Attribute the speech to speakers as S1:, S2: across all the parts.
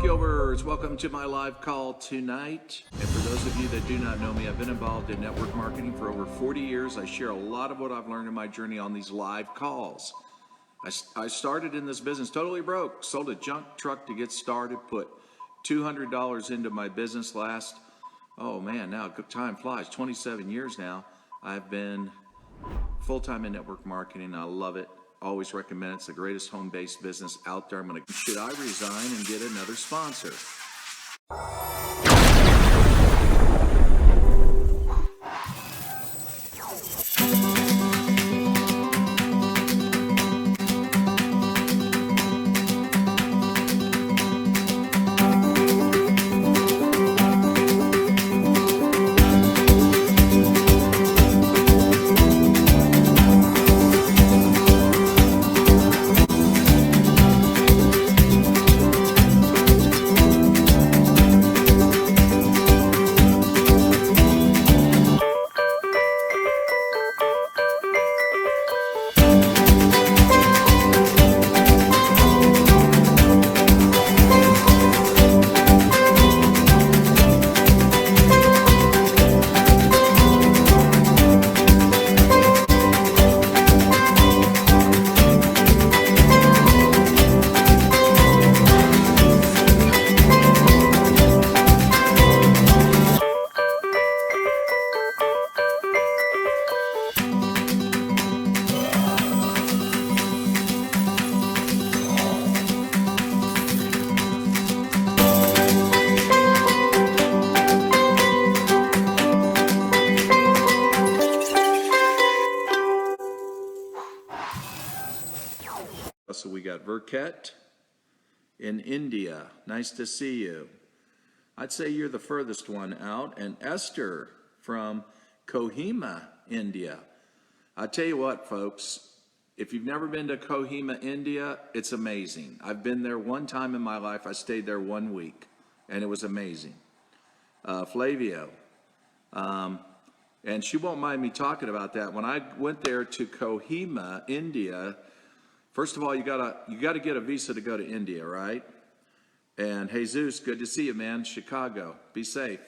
S1: Gilbert, welcome to my live call tonight. And for those of you that do not know me, I've been involved in network marketing for over 40 years. I share a lot of what I've learned in my journey on these live calls. I started in this business totally broke, sold a junk truck to get started, put $200 into my business last, now time flies, 27 years now. I've been full-time in network marketing. I love it. Always recommend it. It's the greatest home-based business out there. Should I resign and get another sponsor? So we got Verket in India. Nice to see you. I'd say you're the furthest one out. And Esther from Kohima, India. I'll tell you what, folks, if you've never been to Kohima, India, it's amazing. I've been there one time in my life. I stayed there 1 week, and it was amazing. Flavio, and she won't mind me talking about that. When I went there to Kohima, India, first of all, you gotta get a visa to go to India, right? And Jesus, good to see you, man. Chicago, be safe.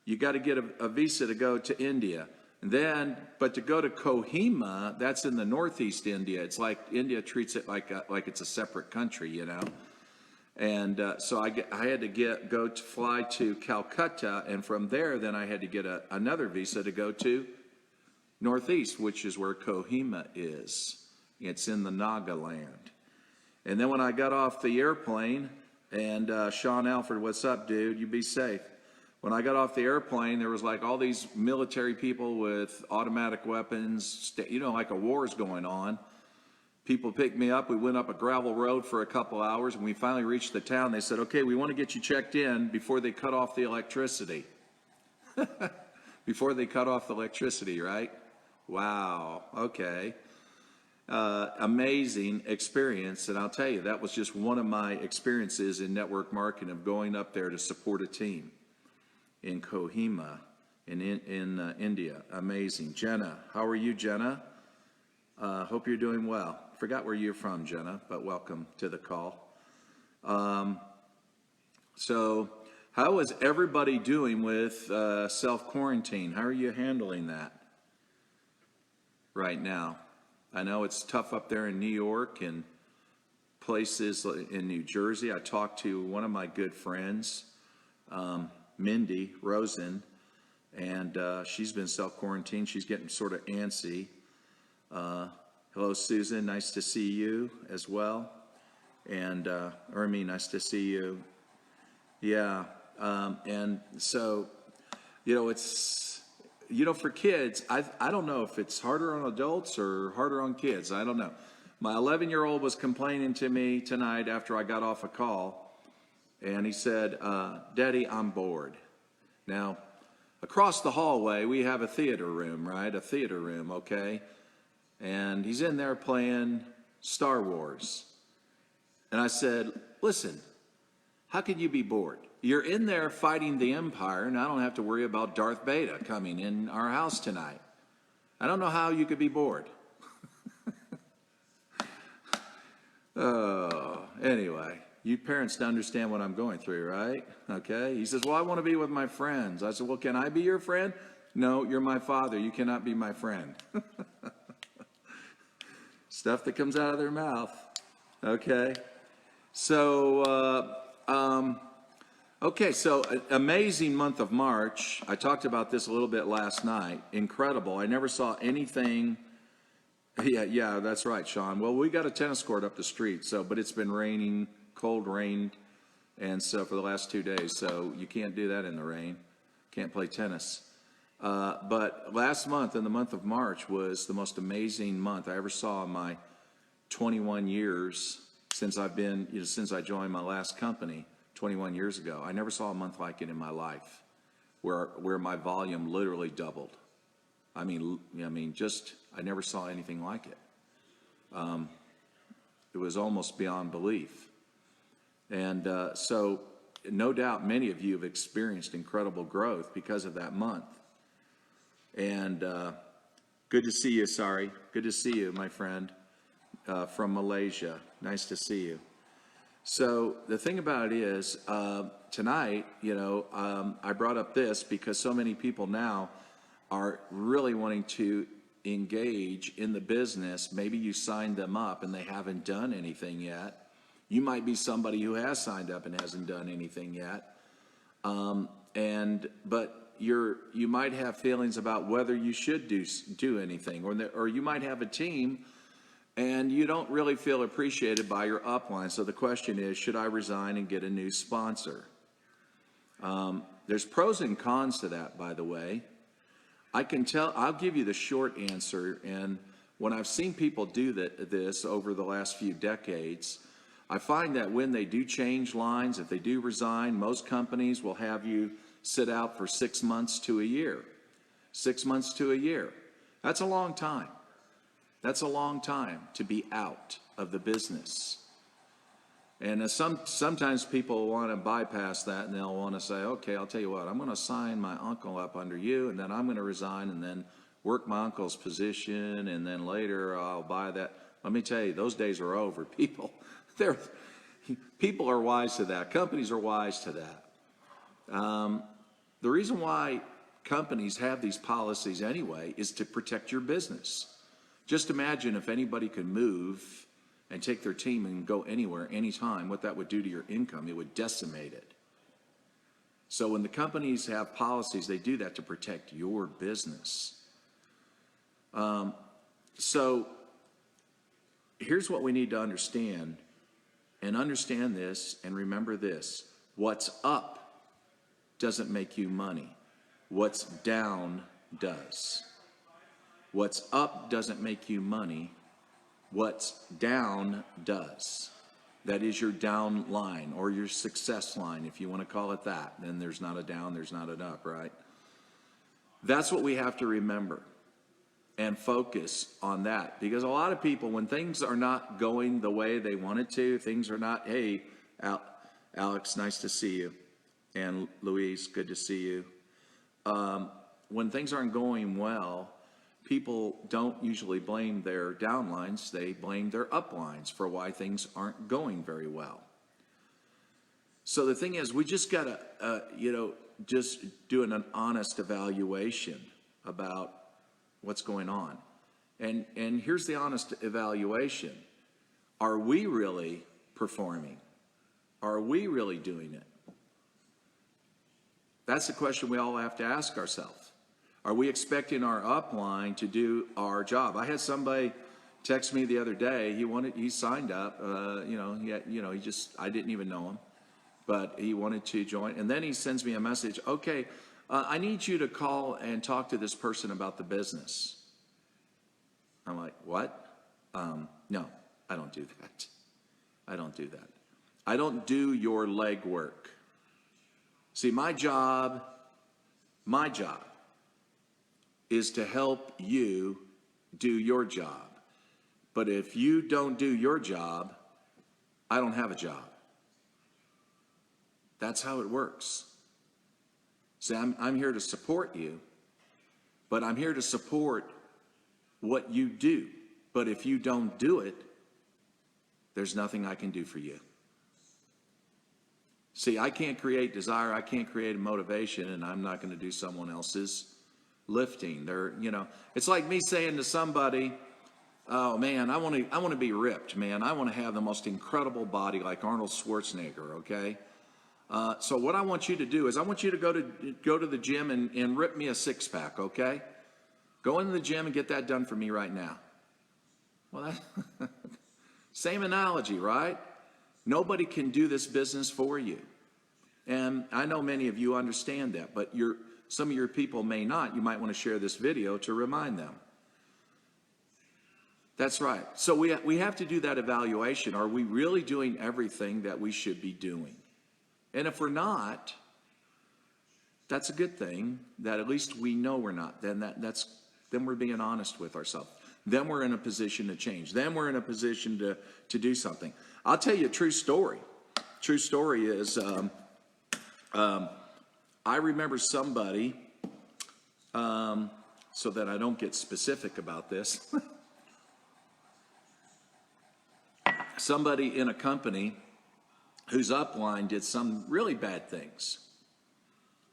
S1: You got to get a visa to go to India. But to go to Kohima, that's in the northeast India. It's like India treats it like it's a separate country, you know. And so I had to fly to Calcutta, and from there, then I had to get another visa to go to northeast, which is where Kohima is. It's in the Nagaland. And then when I got off the airplane, and Sean Alford, what's up, dude? You be safe. When I got off the airplane, there was like all these military people with automatic weapons, like a war's going on. People picked me up. We went up a gravel road for a couple hours. When we finally reached the town, they said, okay, we want to get you checked in before they cut off the electricity. Before they cut off the electricity, right? Wow, okay. Amazing experience, and I'll tell you, that was just one of my experiences in network marketing, of going up there to support a team in Kohima in India. Amazing. Jenna, how are you, Jenna? Hope you're doing well. Forgot where you're from, Jenna, but welcome to the call. So how is everybody doing with self-quarantine? How are you handling that right now? I know it's tough up there in New York and places in New Jersey. I talked to one of my good friends, Mindy Rosen, and she's been self-quarantined. She's getting sort of antsy. Hello, Susan. Nice to see you as well. And Ermi, nice to see you. Yeah. And so, it's... for kids, I don't know if it's harder on adults or harder on kids. I don't know. My 11-year-old was complaining to me tonight after I got off a call, and he said, Daddy, I'm bored. Now, across the hallway, we have a theater room, right? A theater room, okay? And he's in there playing Star Wars. And I said, listen, how could you be bored? You're in there fighting the Empire, and I don't have to worry about Darth Vader coming in our house tonight. I don't know how you could be bored. Anyway, You parents understand what I'm going through, right? Okay. He says, well, I want to be with my friends. I said, well, can I be your friend? No, you're my father. You cannot be my friend. Stuff that comes out of their mouth. Okay. So, okay, so amazing month of March. I talked about this a little bit last night. Incredible. I never saw anything. Yeah, that's right, Sean. Well, we got a tennis court up the street, but it's been raining, cold rain, and so for the last 2 days. So you can't do that in the rain. Can't play tennis. But last month, in the month of March, was the most amazing month I ever saw in my 21 years since since I joined my last company 21 years ago. I never saw a month like it in my life, where my volume literally doubled. I mean, I never saw anything like it. It was almost beyond belief. And so, no doubt, many of you have experienced incredible growth because of that month. And good to see you, Sari. Good to see you, my friend, from Malaysia. Nice to see you. So the thing about it is, tonight, I brought up this because so many people now are really wanting to engage in the business. Maybe you signed them up and they haven't done anything yet. You might be somebody who has signed up and hasn't done anything yet. But you might have feelings about whether you should do anything, or you might have a team and you don't really feel appreciated by your upline. So the question is, should I resign and get a new sponsor? There's pros and cons to that, by the way. I'll give you the short answer. And when I've seen people do this over the last few decades, I find that when they do change lines, if they do resign, most companies will have you sit out for 6 months to a year. 6 months to a year. That's a long time. That's a long time to be out of the business. And sometimes people want to bypass that, and they'll want to say, okay, I'll tell you what, I'm going to sign my uncle up under you, and then I'm going to resign and then work my uncle's position, and then later I'll buy that. Let me tell you, those days are over. People are wise to that. Companies are wise to that. The reason why companies have these policies anyway is to protect your business. Just imagine if anybody could move and take their team and go anywhere, anytime, what that would do to your income. It would decimate it. So when the companies have policies, they do that to protect your business. So here's what we need to understand, and understand this and remember this. What's up doesn't make you money. What's down does. What's up doesn't make you money. What's down does. That is your down line, or your success line, if you want to call it that. Then there's not a down, there's not an up, right? That's what we have to remember and focus on that. Because a lot of people, when things are not going the way they wanted to, things are not, hey, Alex, nice to see you. And Louise, good to see you. When things aren't going well, people don't usually blame their downlines. They blame their uplines for why things aren't going very well. So the thing is, we just got to, just do an honest evaluation about what's going on. And here's the honest evaluation. Are we really performing? Are we really doing it? That's the question we all have to ask ourselves. Are we expecting our upline to do our job? I had somebody text me the other day. He signed up. I didn't even know him, but he wanted to join. And then he sends me a message. Okay, I need you to call and talk to this person about the business. I'm like, what? No, I don't do that. I don't do that. I don't do your legwork. See, my job is to help you do your job. But if you don't do your job, I don't have a job. That's how it works. See, I'm here to support you, but I'm here to support what you do. But if you don't do it, there's nothing I can do for you. See, I can't create desire, I can't create motivation, and I'm not going to do someone else's lifting. It's like me saying to somebody, "Oh man, I want to be ripped, man. I want to have the most incredible body like Arnold Schwarzenegger." Okay, so what I want you to do is I want you to go to the gym and rip me a six pack. Okay, go into the gym and get that done for me right now. Well, same analogy, right? Nobody can do this business for you. And I know many of you understand that, but some of your people may not. You might want to share this video to remind them. That's right. So we have to do that evaluation. Are we really doing everything that we should be doing? And if we're not, that's a good thing, that at least we know we're not. Then we're being honest with ourselves. Then we're in a position to change. Then we're in a position to do something. I'll tell you a true story. True story is I remember somebody, so that I don't get specific about this, somebody in a company whose upline did some really bad things.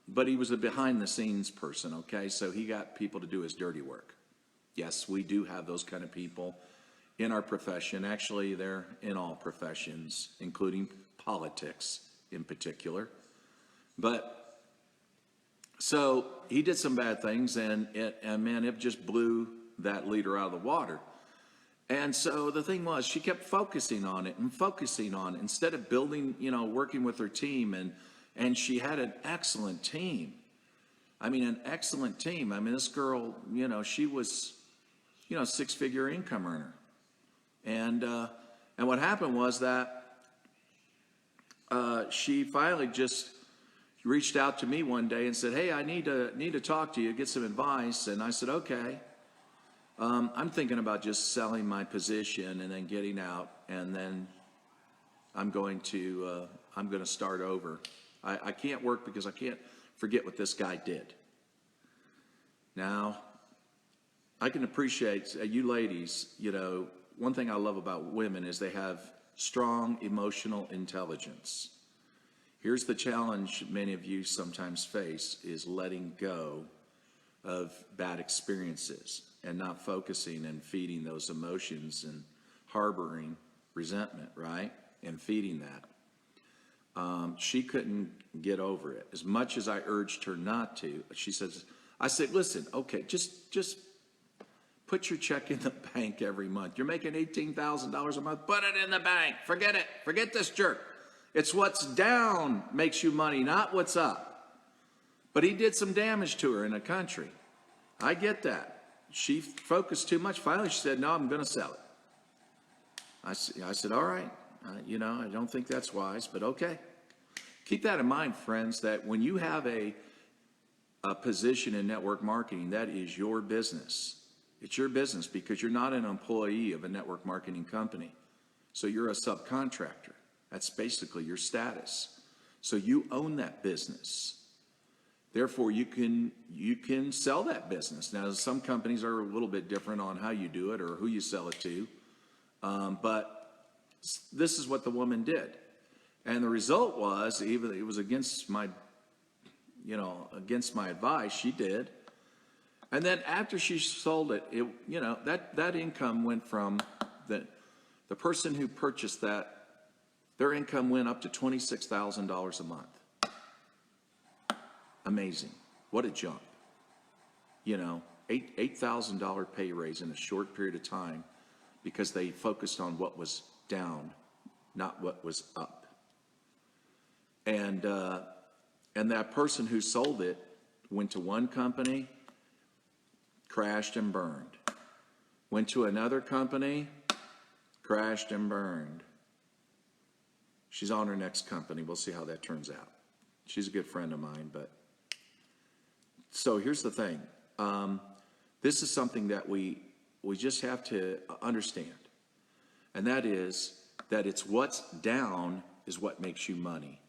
S1: But he was a behind the scenes person, okay? So he got people to do his dirty work. Yes, we do have those kind of people in our profession. Actually, they're in all professions, including politics in particular. But so he did some bad things, and man, it just blew that leader out of the water. And so the thing was, she kept focusing on it instead of building, working with her team, and she had an excellent team. I mean, an excellent team. I mean, this girl, she was, six-figure income earner. And what happened was that she finally just reached out to me one day and said, "Hey, I need to talk to you, get some advice." And I said, "Okay. I'm thinking about just selling my position and then getting out, and then I'm going to start over. I can't work because I can't forget what this guy did." Now, I can appreciate you ladies, one thing I love about women is they have strong emotional intelligence. Here's the challenge many of you sometimes face is letting go of bad experiences and not focusing and feeding those emotions and harboring resentment, right? And feeding that. She couldn't get over it. As much as I urged her not to, I said, "Listen, okay, just put your check in the bank every month. You're making $18,000 a month. Put it in the bank. Forget it. Forget this jerk. It's what's down makes you money, not what's up." But he did some damage to her in the country. I get that. She focused too much. Finally, she said, "No, I'm going to sell it." I said, "All right. I don't think that's wise, but okay." Keep that in mind, friends, that when you have a position in network marketing, that is your business. It's your business because you're not an employee of a network marketing company. So you're a subcontractor. That's basically your status. So you own that business. Therefore, you can sell that business. Now, some companies are a little bit different on how you do it or who you sell it to. But this is what the woman did. And the result was, even it was against my advice, she did. And then after she sold it, that income went from the person who purchased that, their income went up to $26,000 a month. Amazing. What a jump. $8,000 pay raise in a short period of time because they focused on what was down, not what was up. And that person who sold it went to one company, crashed and burned. Went to another company, crashed and burned. She's on her next company. We'll see how that turns out. She's a good friend of mine, but so here's the thing. This is something that we just have to understand. And that is that it's what's down is what makes you money.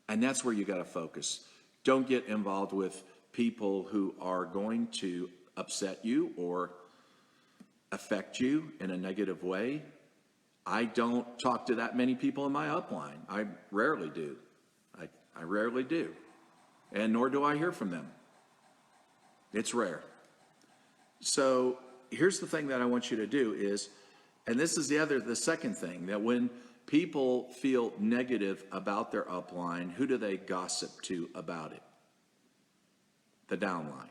S1: And that's where you got to focus. Don't get involved with people who are going to upset you or affect you in a negative way. I don't talk to that many people in my upline. I rarely do. I rarely do. And nor do I hear from them. It's rare. So here's the thing that I want you to do is, and this is the second thing, that when people feel negative about their upline, who do they gossip to about it? The downline.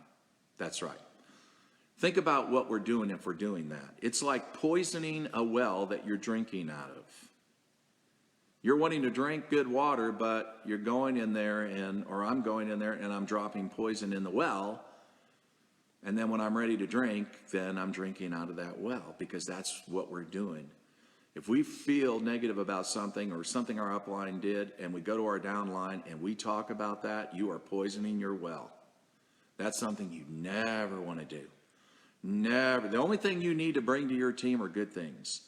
S1: That's right. Think about what we're doing if we're doing that. It's like poisoning a well that you're drinking out of. You're wanting to drink good water, but you're going in there or I'm going in there and I'm dropping poison in the well. And then when I'm ready to drink, then I'm drinking out of that well, because that's what we're doing. If we feel negative about something or something our upline did and we go to our downline and we talk about that, you are poisoning your well. That's something you never want to do. Never. The only thing you need to bring to your team are good things,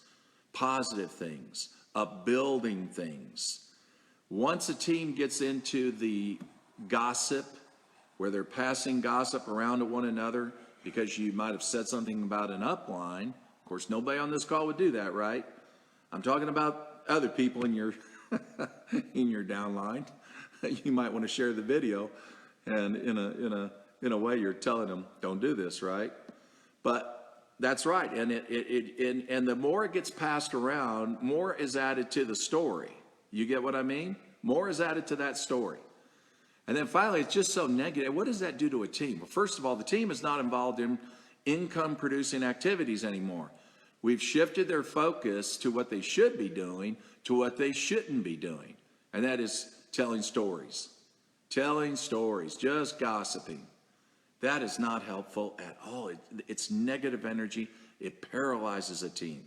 S1: positive things, upbuilding things. Once a team gets into the gossip, where they're passing gossip around to one another because you might have said something about an upline. Of course, nobody on this call would do that, right? I'm talking about other people in your in your downline. You might want to share the video, and in a way you're telling them, don't do this, right? But that's right, and and the more it gets passed around, more is added to the story. You get what I mean? More is added to that story. And then finally, it's just so negative. What does that do to a team? Well, first of all, the team is not involved in income-producing activities anymore. We've shifted their focus to what they should be doing, to what they shouldn't be doing. And that is telling stories. Telling stories, just gossiping. That is not helpful at all. It's negative energy. It paralyzes a team.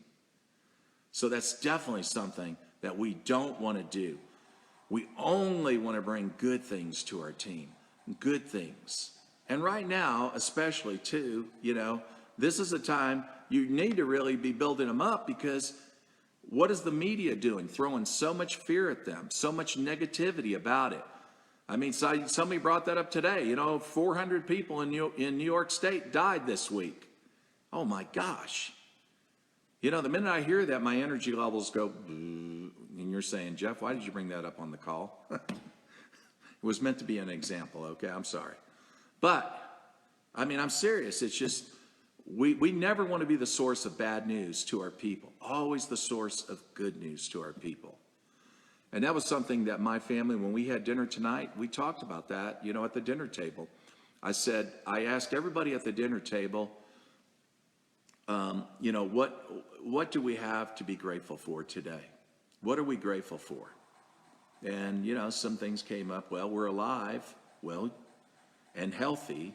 S1: So that's definitely something that we don't want to do. We only want to bring good things to our team, good things. And right now, especially too, this is a time you need to really be building them up, because what is the media doing? Throwing so much fear at them, so much negativity about it. I mean, somebody brought that up today. 400 people in New York State died this week. Oh my gosh. The minute I hear that, my energy levels go, and you're saying, Jeff, why did you bring that up on the call? It was meant to be an example, okay? I'm sorry. But, I'm serious. It's just, we never want to be the source of bad news to our people. Always the source of good news to our people. And that was something that my family, when we had dinner tonight, we talked about that, at the dinner table. I asked everybody at the dinner table, what do we have to be grateful for today? What are we grateful for? And, some things came up. Well, we're alive, and healthy.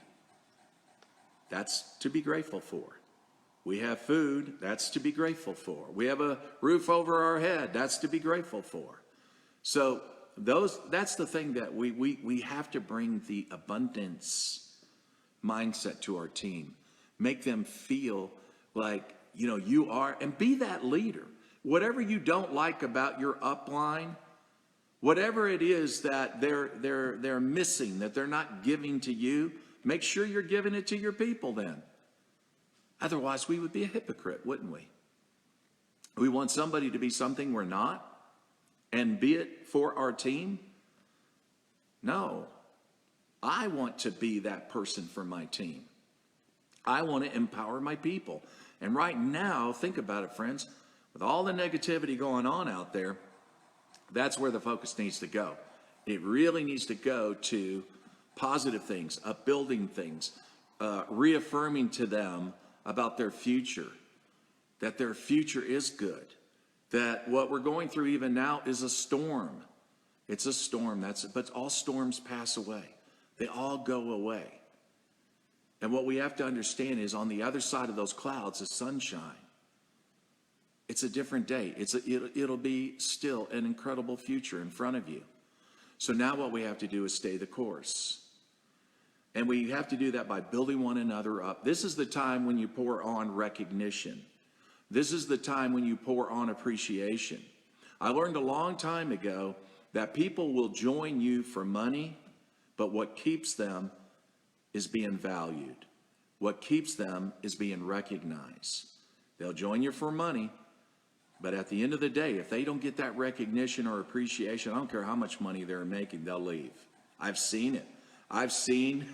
S1: That's to be grateful for. We have food. That's to be grateful for. We have a roof over our head. That's to be grateful for. So that's the thing that we have to bring the abundance mindset to our team. Make them feel like, you are, and be that leader. Whatever you don't like about your upline, whatever it is that they're missing, that they're not giving to you, make sure you're giving it to your people then. Otherwise, we would be a hypocrite, wouldn't we? We want somebody to be something we're not and be it for our team? No. I want to be that person for my team. I want to empower my people. And right now, think about it, friends. With all the negativity going on out there, that's where the focus needs to go. It really needs to go to positive things, upbuilding things, reaffirming to them about their future, that their future is good, that what we're going through even now is a storm. It's a storm, but all storms pass away. They all go away. And what we have to understand is on the other side of those clouds is sunshine. It's a different day. It'll be still an incredible future in front of you. So now what we have to do is stay the course. And we have to do that by building one another up. This is the time when you pour on recognition. This is the time when you pour on appreciation. I learned a long time ago that people will join you for money, but what keeps them is being valued. What keeps them is being recognized. They'll join you for money, But at the end of the day, if they don't get that recognition or appreciation, I don't care how much money they're making, they'll leave. I've seen it. I've seen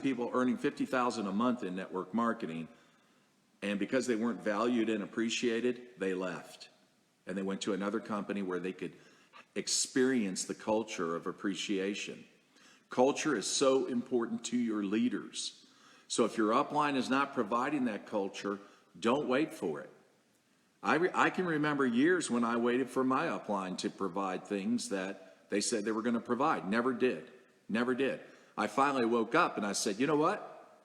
S1: people earning $50,000 a month in network marketing, and because they weren't valued and appreciated, they left. And they went to another company where they could experience the culture of appreciation. Culture is so important to your leaders. So if your upline is not providing that culture, don't wait for it. I can remember years when I waited for my upline to provide things that they said they were going to provide. Never did. Never did. I finally woke up and I said, you know what?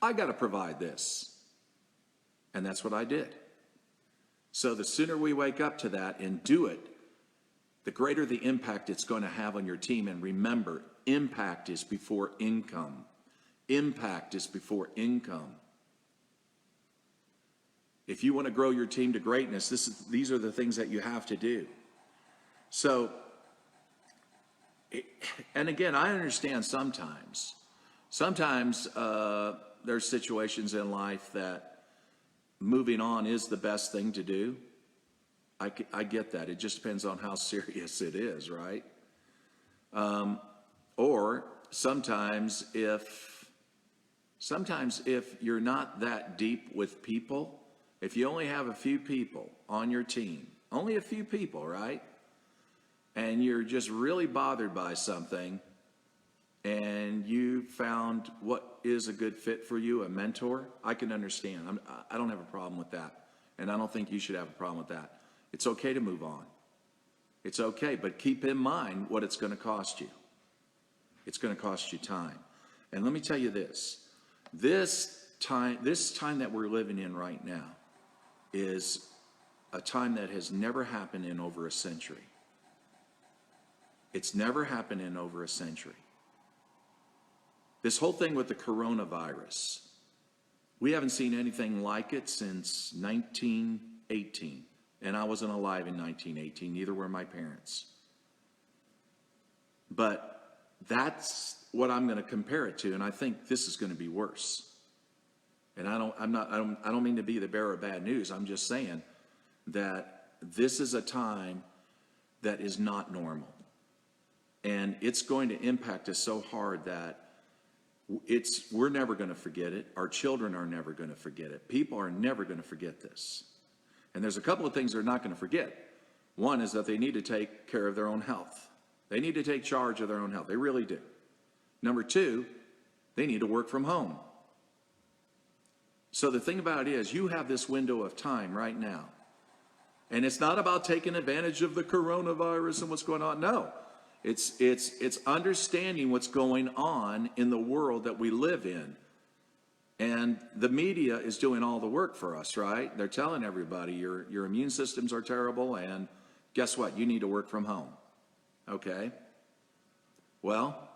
S1: I got to provide this. And that's what I did. So the sooner we wake up to that and do it, the greater the impact it's going to have on your team. And remember, impact is before income. Impact is before income. If you want to grow your team to greatness, these are the things that you have to do. So, and again, I understand sometimes there's situations in life that moving on is the best thing to do. I get that. It just depends on how serious it is, right? Or sometimes if you're not that deep with people, if you only have a few people on your team, only a few people, right? And you're just really bothered by something, and you found what is a good fit for you, a mentor, I can understand. I don't have a problem with that. And I don't think you should have a problem with that. It's okay to move on. It's okay, but keep in mind what it's going to cost you. It's going to cost you time. And let me tell you this time that we're living in right now is a time that has never happened in over a century. It's never happened in over a century. This whole thing with the coronavirus, we haven't seen anything like it since 1918. And I wasn't alive in 1918, neither were my parents. But that's what I'm going to compare it to, and I think this is going to be worse. And I don't mean to be the bearer of bad news. I'm just saying that this is a time that is not normal. And it's going to impact us so hard that we're never going to forget it. Our children are never going to forget it. People are never going to forget this. And there's a couple of things they're not going to forget. One is that they need to take care of their own health. They need to take charge of their own health. They really do. Number two, they need to work from home. So the thing about it is, you have this window of time right now. And it's not about taking advantage of the coronavirus and what's going on. No. It's understanding what's going on in the world that we live in. And the media is doing all the work for us, right? They're telling everybody your immune systems are terrible, and guess what? You need to work from home. Okay? Well,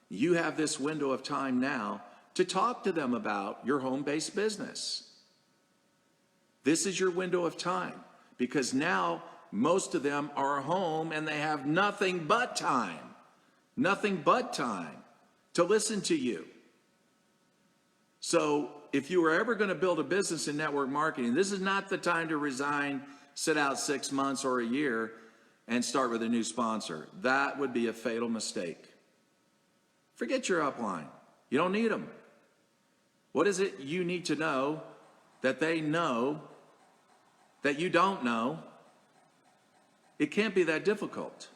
S1: you have this window of time now to talk to them about your home-based business. This is your window of time, because now most of them are home and they have nothing but time to listen to you. So if you were ever going to build a business in network marketing, this is not the time to resign, sit out 6 months or a year, and start with a new sponsor. That would be a fatal mistake. Forget your upline. You don't need them. What is it you need to know that they know that you don't know? It can't be that difficult.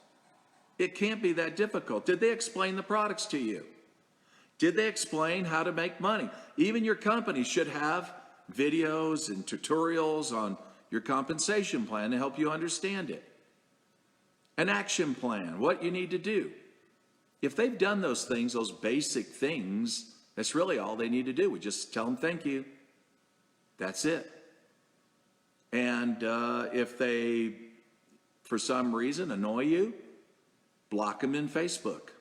S1: It can't be that difficult. Did they explain the products to you? Did they explain how to make money? Even your company should have videos and tutorials on your compensation plan to help you understand it. An action plan, what you need to do. If they've done those things, those basic things, that's really all they need to do. We just tell them thank you. That's it. And if they, for some reason, annoy you, block them in Facebook.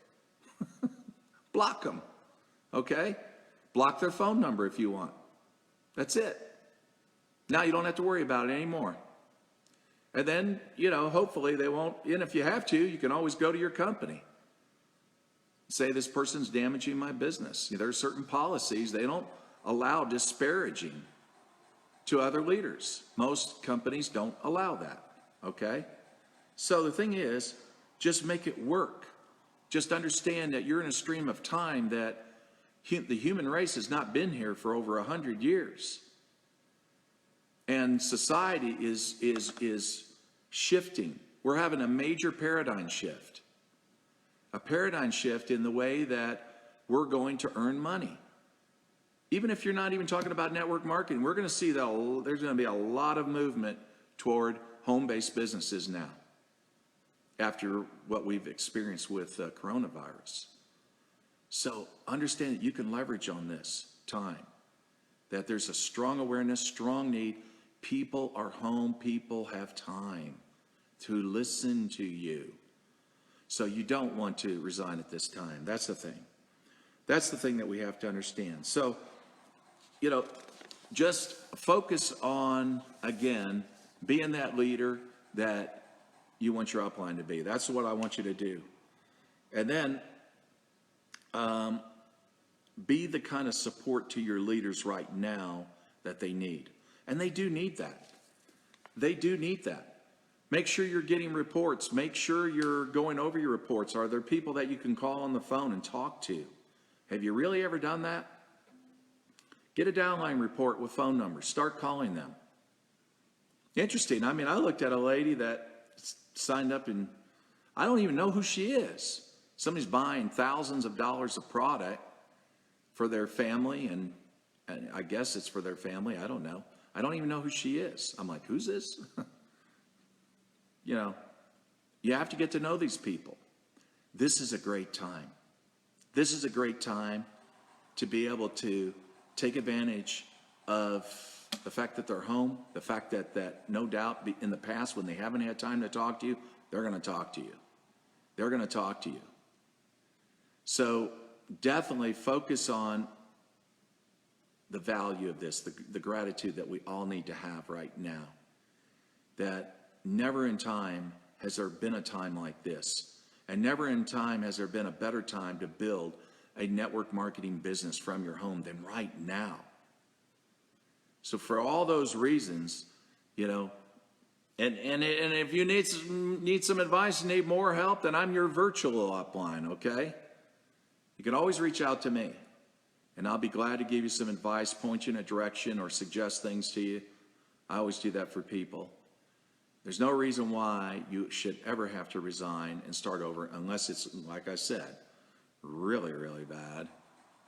S1: Block them. Okay? Block their phone number if you want. That's it. Now you don't have to worry about it anymore. And then, hopefully they won't, and if you have to, you can always go to your company. Say, this person's damaging my business. There are certain policies, they don't allow disparaging. to other leaders. Most companies don't allow that, okay? So the thing is, just make it work. Just understand that you're in a stream of time that the human race has not been here for over 100 years. And society is shifting. We're having a major paradigm shift. A paradigm shift in the way that we're going to earn money. Even if you're not even talking about network marketing, we're going to see that there's going to be a lot of movement toward home-based businesses now, after what we've experienced with coronavirus. So understand that you can leverage on this time, that there's a strong awareness, strong need. People are home, people have time to listen to you. So you don't want to resign at this time. That's the thing. That's the thing that we have to understand. So, just focus on, again, being that leader that you want your upline to be. That's what I want you to do. And then be the kind of support to your leaders right now that they need. And they do need that. They do need that. Make sure you're getting reports. Make sure you're going over your reports. Are there people that you can call on the phone and talk to? Have you really ever done that? Get a downline report with phone numbers. Start calling them. Interesting. I mean, I looked at a lady that signed up and I don't even know who she is. Somebody's buying thousands of dollars of product for their family, and I guess it's for their family. I don't know. I don't even know who she is. I'm like, who's this? You have to get to know these people. This is a great time. This is a great time to be able to take advantage of the fact that they're home, the fact that no doubt in the past when they haven't had time to talk to you, they're going to talk to you. They're going to talk to you. So definitely focus on the value of this, the gratitude that we all need to have right now. That never in time has there been a time like this. And never in time has there been a better time to build a network marketing business from your home than right now. So for all those reasons, and if you need some advice, need more help, then I'm your virtual upline, okay? You can always reach out to me, and I'll be glad to give you some advice, point you in a direction, or suggest things to you. I always do that for people. There's no reason why you should ever have to resign and start over unless it's, like I said, really, really bad,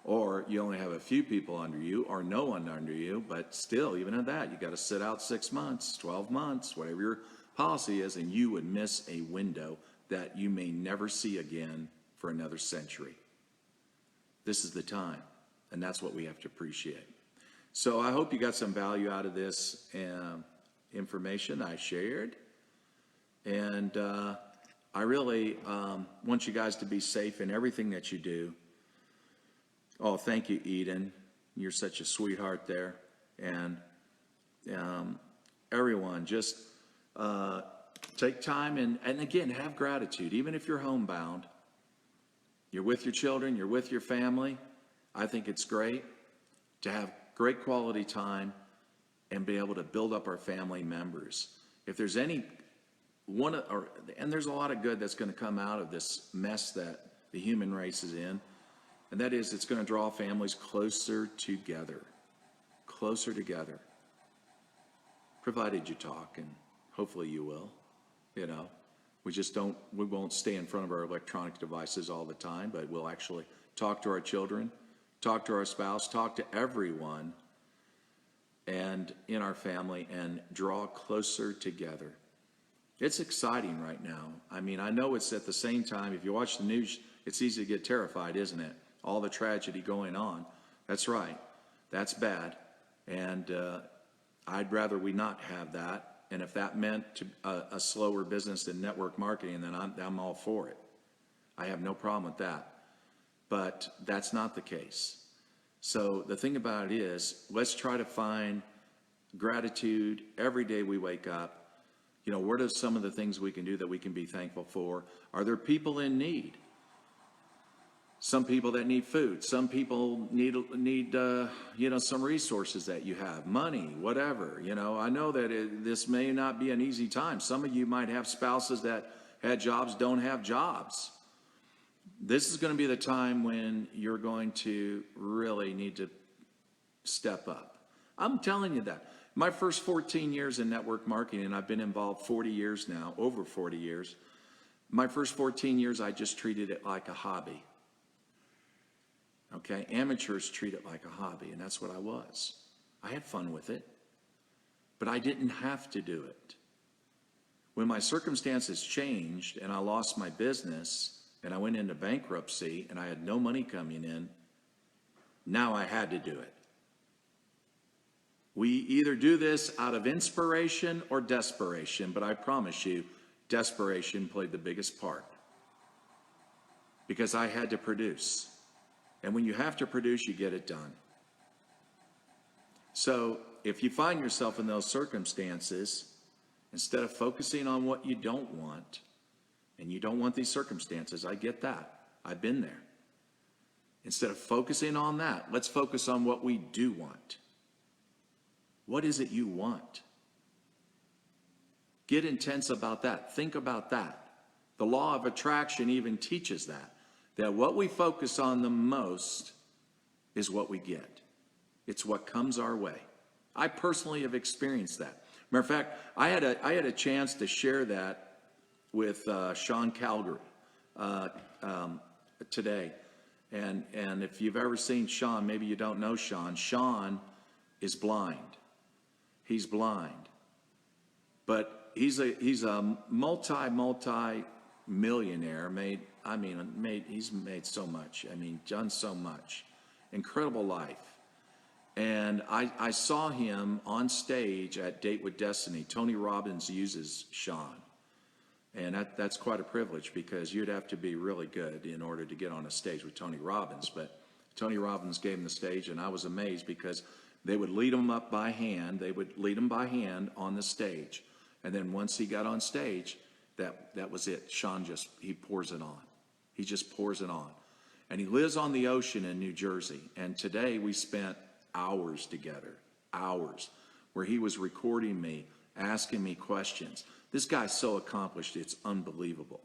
S1: or you only have a few people under you or no one under you. But still, even at that, you got to sit out 6 months, 12 months, whatever your policy is, and you would miss a window that you may never see again for another century. This is the time, and that's what we have to appreciate. So I hope you got some value out of this information I shared, and I really want you guys to be safe in everything that you do. Oh, thank you, Eden. You're such a sweetheart there. And everyone, just take time and again, have gratitude. Even if you're homebound, you're with your children, you're with your family. I think it's great to have great quality time and be able to build up our family members. If there's and there's a lot of good that's going to come out of this mess that the human race is in, and that is it's going to draw families closer together, provided you talk, and hopefully you will. We won't stay in front of our electronic devices all the time, but we'll actually talk to our children, talk to our spouse, talk to everyone and in our family, and draw closer together. It's exciting right now. I mean, I know it's at the same time, if you watch the news, it's easy to get terrified, isn't it? All the tragedy going on. That's right. That's bad. And I'd rather we not have that. And if that meant a slower business in network marketing, then I'm all for it. I have no problem with that. But that's not the case. So the thing about it is, let's try to find gratitude every day we wake up. What are some of the things we can do that we can be thankful for? Are there people in need? some people that need food, some people need some resources that you have, money, whatever. I know that this may not be an easy time. Some of you might have spouses that had jobs, don't have jobs. This is going to be the time when you're going to really need to step up. I'm telling you that. My first 14 years in network marketing, and I've been involved 40 years now, over 40 years. My first 14 years, I just treated it like a hobby. Okay, amateurs treat it like a hobby, and that's what I was. I had fun with it, but I didn't have to do it. When my circumstances changed and I lost my business and I went into bankruptcy and I had no money coming in, now I had to do it. We either do this out of inspiration or desperation, but I promise you, desperation played the biggest part because I had to produce. And when you have to produce, you get it done. So if you find yourself in those circumstances, instead of focusing on what you don't want, and you don't want these circumstances, I get that. I've been there. Instead of focusing on that, let's focus on what we do want. What is it you want? Get intense about that. Think about that. The law of attraction even teaches that what we focus on the most is what we get. It's what comes our way. I personally have experienced that. Matter of fact, I had a chance to share that with Sean Calgary today. And if you've ever seen Sean, maybe you don't know Sean. Sean is blind. He's blind. But he's a multi-millionaire. He's made so much. Done so much. Incredible life. And I saw him on stage at Date with Destiny. Tony Robbins uses Sean. And that's quite a privilege because you'd have to be really good in order to get on a stage with Tony Robbins. But Tony Robbins gave him the stage, and I was amazed because they would lead him up by hand. They would lead him by hand on the stage. And then once he got on stage, that was it. Sean he pours it on. He just pours it on. And he lives on the ocean in New Jersey. And today we spent hours together, where he was recording me, asking me questions. This guy's so accomplished, it's unbelievable.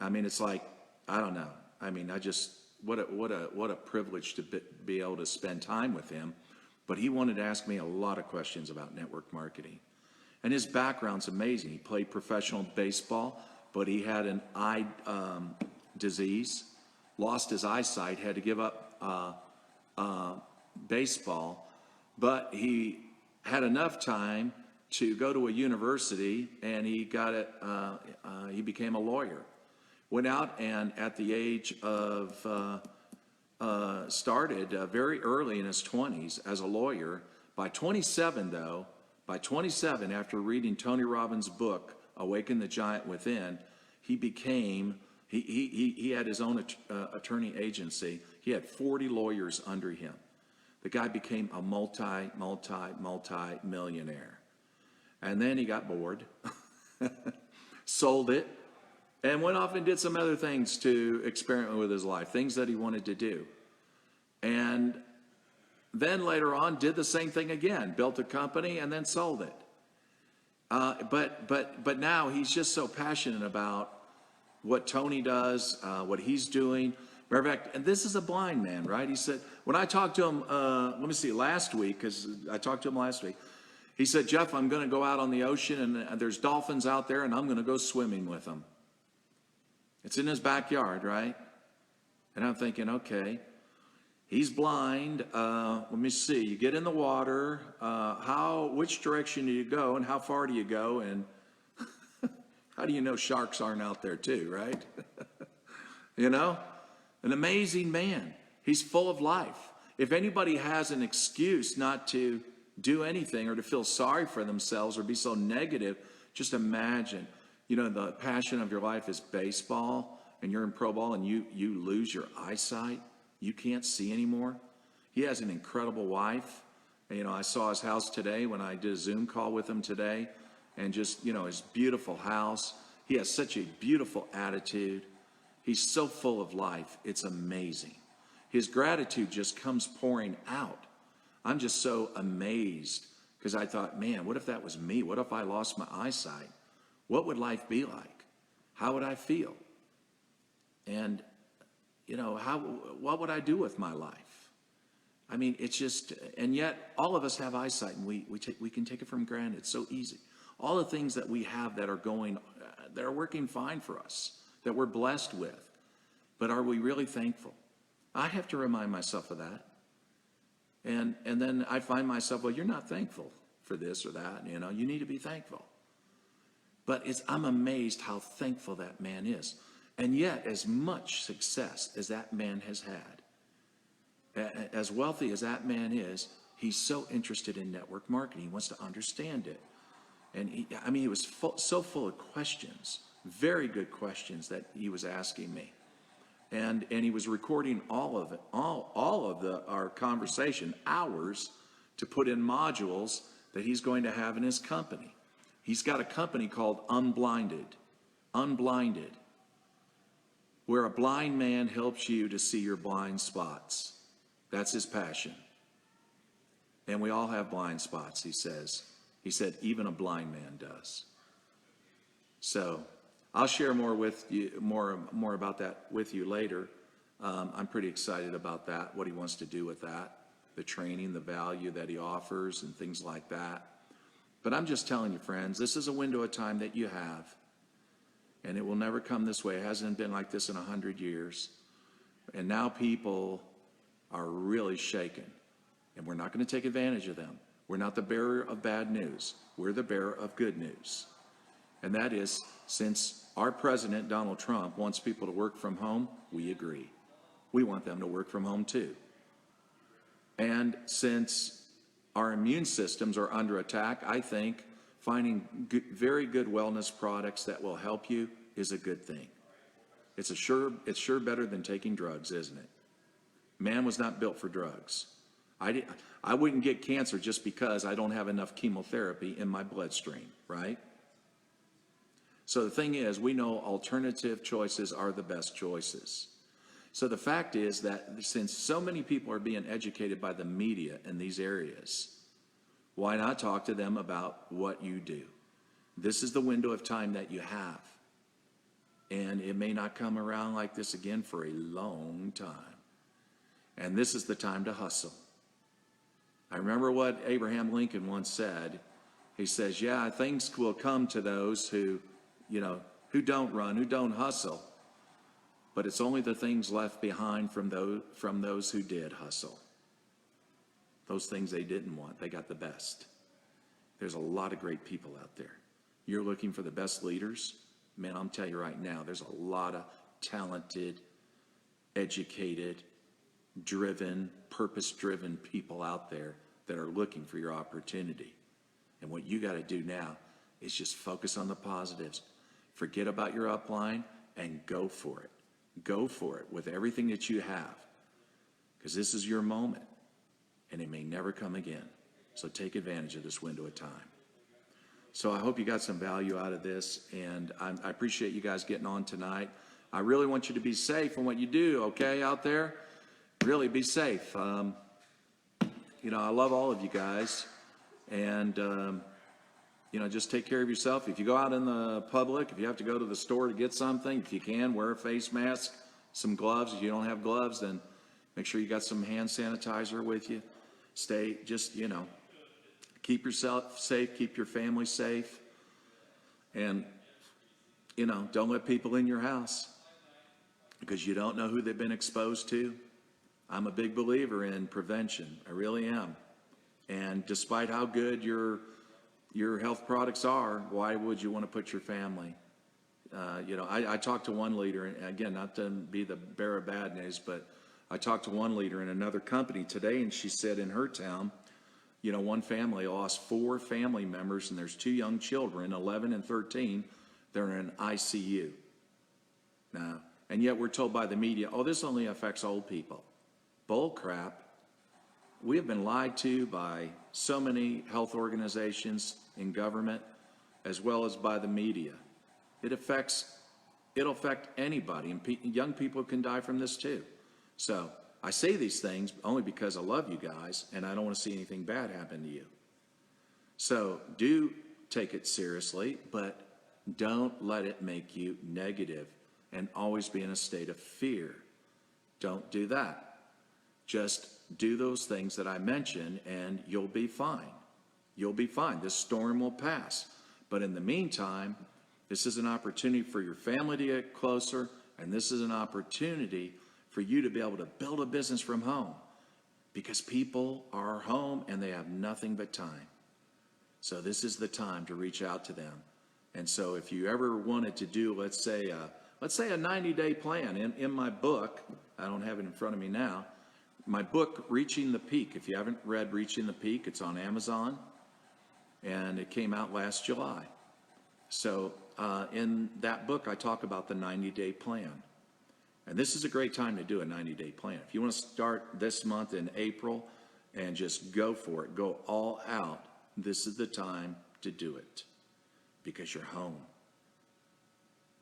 S1: It's like, I don't know. What a privilege to be able to spend time with him. But he wanted to ask me a lot of questions about network marketing. And his background's amazing. He played professional baseball, but he had an eye disease, lost his eyesight, had to give up baseball, but he had enough time to go to a university, and he got it. He became a lawyer. Went out and at the age of started very early in his 20s as a lawyer. By 27, after reading Tony Robbins' book, Awaken the Giant Within, he had his own attorney agency. He had 40 lawyers under him. The guy became a multi-millionaire. And then he got bored, sold it, and went off and did some other things to experiment with his life, things that he wanted to do. And then later on did the same thing again, built a company and then sold it. But now he's just so passionate about what Tony does, what he's doing. Matter of fact, and this is a blind man, right? He said, when I talked to him, last week, because I talked to him last week, he said, Jeff, I'm going to go out on the ocean, and there's dolphins out there, and I'm going to go swimming with them. It's in his backyard, right? And I'm thinking, okay, he's blind. Let me see. You get in the water. Which direction do you go, and how far do you go, and how do you know sharks aren't out there too, right? An amazing man. He's full of life. If anybody has an excuse not to do anything or to feel sorry for themselves or be so negative, just imagine, the passion of your life is baseball, and you're in pro ball and you lose your eyesight. You can't see anymore. He has an incredible wife. And, I saw his house today when I did a Zoom call with him today, and just, his beautiful house. He has such a beautiful attitude. He's so full of life. It's amazing. His gratitude just comes pouring out. I'm just so amazed because I thought, man, what if that was me? What if I lost my eyesight? What would life be like? How would I feel? And, what would I do with my life? I mean, it's just, and yet all of us have eyesight, and we can take it for granted. It's so easy. All the things that we have that are working fine for us, that we're blessed with. But are we really thankful? I have to remind myself of that. And then I find myself, well, you're not thankful for this or that. You need to be thankful. But I'm amazed how thankful that man is. And yet, as much success as that man has had, as wealthy as that man is, he's so interested in network marketing. He wants to understand it. And he was so full of questions, very good questions that he was asking me. And he was recording all of it, all of our conversation, hours, to put in modules that he's going to have in his company. He's got a company called Unblinded, where a blind man helps you to see your blind spots. That's his passion. And we all have blind spots, he says. He said, even a blind man does. So I'll share more with you, more about that with you later. I'm pretty excited about that, what he wants to do with that, the training, the value that he offers, and things like that. But I'm just telling you, friends, this is a window of time that you have, and it will never come this way. It hasn't been like this in 100 years. And now people are really shaken, and we're not going to take advantage of them. We're not the bearer of bad news. We're the bearer of good news. And that is, since our president, Donald Trump, wants people to work from home, we agree. We want them to work from home too. And since our immune systems are under attack, I think finding very good wellness products that will help you is a good thing. It's sure better than taking drugs, isn't it? Man was not built for drugs. I wouldn't get cancer just because I don't have enough chemotherapy in my bloodstream, right? So the thing is, we know alternative choices are the best choices. So the fact is that since so many people are being educated by the media in these areas, why not talk to them about what you do? This is the window of time that you have. And it may not come around like this again for a long time. And this is the time to hustle. I remember what Abraham Lincoln once said. He says, yeah, things will come to those who don't run, who don't hustle. But it's only the things left behind from those who did hustle. Those things they didn't want, they got the best. There's a lot of great people out there. You're looking for the best leaders? Man, I'm telling you right now, there's a lot of talented, educated, driven, purpose-driven people out there that are looking for your opportunity. And what you got to do now is just focus on the positives. Forget about your upline and go for it. Go for it with everything that you have, because this is your moment and it may never come again. So take advantage of this window of time. So I hope you got some value out of this, and I appreciate you guys getting on tonight. I really want you to be safe in what you do, okay, out there? Really be safe. I love all of you guys, and just take care of yourself. If you go out in the public, if you have to go to the store to get something, if you can, wear a face mask, some gloves. If you don't have gloves, then make sure you got some hand sanitizer with you. Keep yourself safe, keep your family safe, and, don't let people in your house because you don't know who they've been exposed to. I'm a big believer in prevention. I really am. And despite how good your health products are, why would you want to put your family? I talked to one leader, and again, not to be the bearer of bad news, but I talked to one leader in another company today, and she said in her town, one family lost 4 family members, and there's 2 young children, 11 and 13, they're in an ICU. Now, and yet we're told by the media, oh, this only affects old people. Bull crap. We have been lied to by so many health organizations in government, as well as by the media. It affects It'll affect anybody, and young people can die from this too. So I say these things only because I love you guys, and I don't want to see anything bad happen to you. So do take it seriously, but don't let it make you negative and always be in a state of fear. Don't do that. Just do those things that I mentioned, and you'll be fine. You'll be fine. This storm will pass. But in the meantime, this is an opportunity for your family to get closer, and this is an opportunity for you to be able to build a business from home, because people are home and they have nothing but time. So this is the time to reach out to them. And so if you ever wanted to do, let's say a 90-day plan, in my book, I don't have it in front of me now, my book, Reaching the Peak. If you haven't read Reaching the Peak, it's on Amazon, and it came out last July. So in that book, I talk about the 90-day plan. And this is a great time to do a 90-day plan. If you want to start this month in April and just go for it, go all out, this is the time to do it, because you're home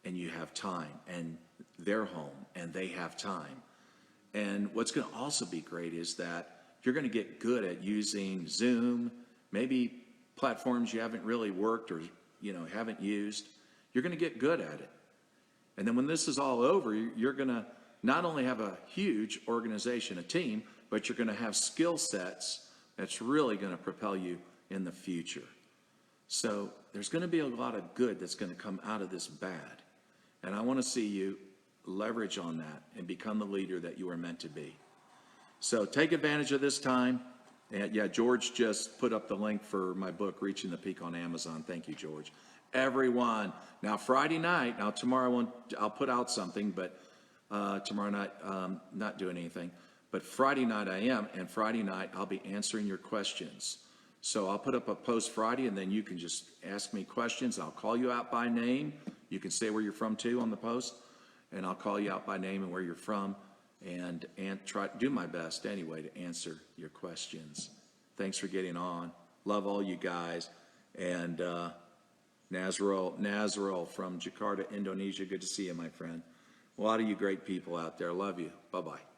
S1: and you have time, and they're home and they have time. And what's going to also be great is that you're going to get good at using Zoom, maybe platforms you haven't really worked or haven't used. You're going to get good at it. And then when this is all over, you're going to not only have a huge organization, a team, but you're going to have skill sets that's really going to propel you in the future. So there's going to be a lot of good that's going to come out of this bad. And I want to see you leverage on that and become the leader that you are meant to be. So take advantage of this time. And yeah, George just put up the link for my book, Reaching the Peak, on Amazon. Thank you, George. Everyone. Now, Friday night, tomorrow I'll put out something, but tomorrow night, not doing anything. But Friday night I am, and Friday night I'll be answering your questions. So I'll put up a post Friday, and then you can just ask me questions. I'll call you out by name. You can say where you're from too on the post, and I'll call you out by name and where you're from, and try to do my best anyway to answer your questions. Thanks for getting on. Love all you guys. And Nazrul from Jakarta, Indonesia. Good to see you, my friend. A lot of you great people out there. Love you. Bye-bye.